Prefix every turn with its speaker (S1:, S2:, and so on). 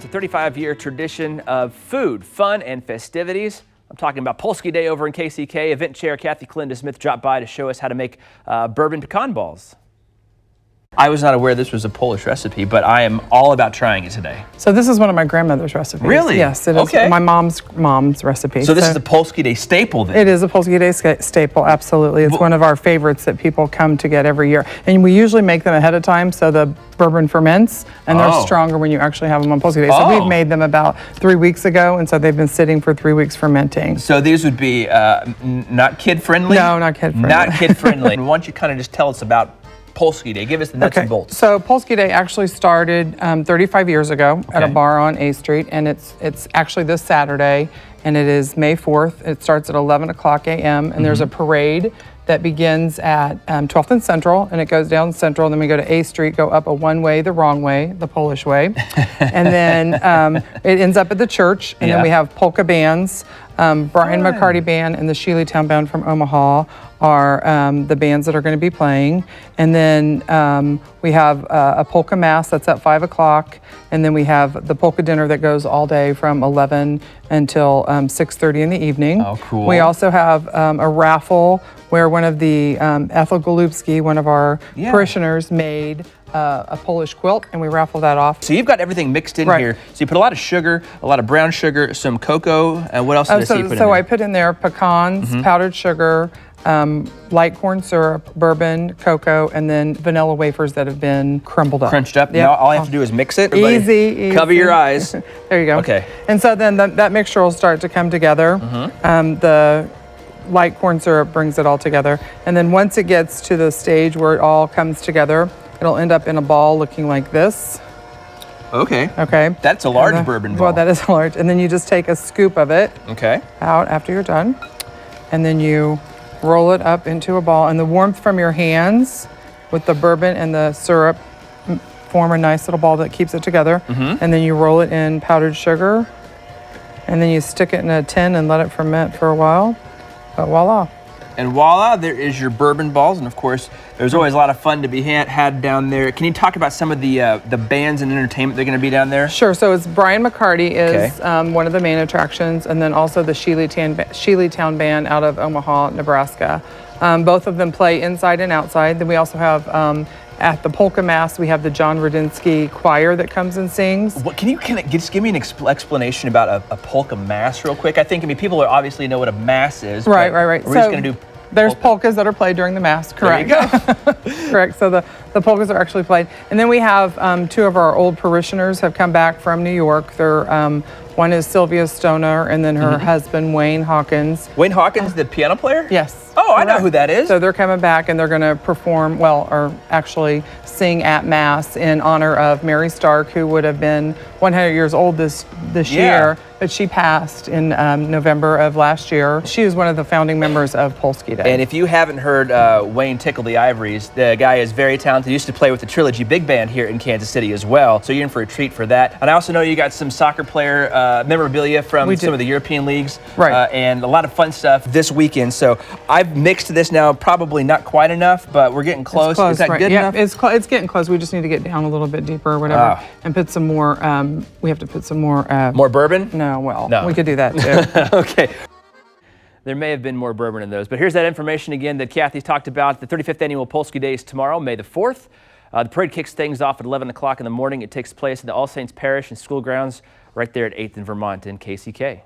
S1: It's a 35-year tradition of food, fun, and festivities. I'm talking about Polski Day over in KCK. Event chair Cathy Kolenda-Smith dropped by to show us how to make bourbon pecan balls. I was not aware this was a Polish recipe, but I am all about trying it today.
S2: So this is one of my grandmother's recipes.
S1: Really?
S2: Yes, it is
S1: okay.
S2: my mom's recipe.
S1: So this is a Polski Day staple then?
S2: It is a Polski Day staple, absolutely. It's one of our favorites that people come to get every year. And we usually make them ahead of time so the bourbon ferments, and they're stronger when you actually have them on Polski Day. So we've made them about 3 weeks ago, and so they've been sitting for 3 weeks fermenting.
S1: So these would be not kid-friendly?
S2: No, not kid-friendly.
S1: Not kid-friendly. Why don't you kind of just tell us about Polski Day. Give us the nuts and bolts.
S2: So Polski Day actually started 35 years ago at a bar on A Street, and it's actually this Saturday, and it is May 4th. It starts at 11 o'clock a.m., and there's a parade that begins at 12th and Central, and it goes down Central, and then we go to A Street, go up a one-way, the wrong way, the Polish way, and then it ends up at the church, and then we have polka bands. Brian McCarty Band and the Shealytown Band from Omaha are the bands that are going to be playing. And then we have a polka mass that's at 5 o'clock. And then we have the polka dinner that goes all day from 11 until 6:30 in the evening.
S1: Oh, cool.
S2: We also have a raffle where one of the Ethel Golubski, one of our parishioners, made a Polish quilt, and we raffle that off.
S1: So you've got everything mixed in here. So you put a lot of sugar, a lot of brown sugar, some cocoa, and what else did I see you put in there?
S2: So I put in there pecans, powdered sugar, light corn syrup, bourbon, cocoa, and then vanilla wafers that have been crumbled up.
S1: Crunched up? Now all I have to do is mix it?
S2: Easy.
S1: Cover your eyes.
S2: There you go.
S1: Okay.
S2: And so then that mixture will start to come together. The light corn syrup brings it all together. And then once it gets to the stage where it all comes together, it'll end up in a ball looking like this.
S1: Okay.
S2: Okay.
S1: That's a large bourbon ball.
S2: Well, that is large. And then you just take a scoop of it out after you're done. And then you roll it up into a ball. And the warmth from your hands with the bourbon and the syrup form a nice little ball that keeps it together. And then you roll it in powdered sugar. And then you stick it in a tin and let it ferment for a while. But voila.
S1: And voila, there is your bourbon balls. And of course, there's always a lot of fun to be had down there. Can you talk about some of the bands and entertainment that are going to be down there?
S2: Sure. So it's Brian McCarty is one of the main attractions, and then also the Shealytown Band out of Omaha, Nebraska. Both of them play inside and outside. Then we also have at the polka mass, we have the John Rudinsky choir that comes and sings.
S1: What, can you just give me an explanation about a polka mass real quick? I mean, people obviously know what a mass is.
S2: Right.
S1: We're just going to do
S2: There's polkas that are played during the mass, correct?
S1: There you go.
S2: Correct. So the polkas are actually played. And then we have two of our old parishioners have come back from New York. They're one is Sylvia Stoner, and then her husband, Wayne Hawkins.
S1: Wayne Hawkins, the piano player?
S2: Yes.
S1: Oh, I know who that is.
S2: So they're coming back, and they're going to perform, or actually sing at Mass in honor of Mary Stark, who would have been 100 years old this year, but she passed in November of last year. She was one of the founding members of Polski Day.
S1: And if you haven't heard Wayne tickle the ivories, the guy is very talented. He used to play with the Trilogy Big Band here in Kansas City as well. So you're in for a treat for that. And I also know you got some soccer player memorabilia from some of the European leagues. And a lot of fun stuff this weekend. So I've mixed this now, probably not quite enough, but we're getting close. Is that good enough?
S2: It's getting close. We just need to get down a little bit deeper or whatever and put some more, we have to put some more.
S1: More bourbon?
S2: No, we could do that too.
S1: Okay. There may have been more bourbon in those, but here's that information again that Cathy talked about. The 35th Annual Polski Day is tomorrow, May the 4th. The parade kicks things off at 11 o'clock in the morning. It takes place in the All Saints Parish and School Grounds right there at 8th and Vermont in KCK.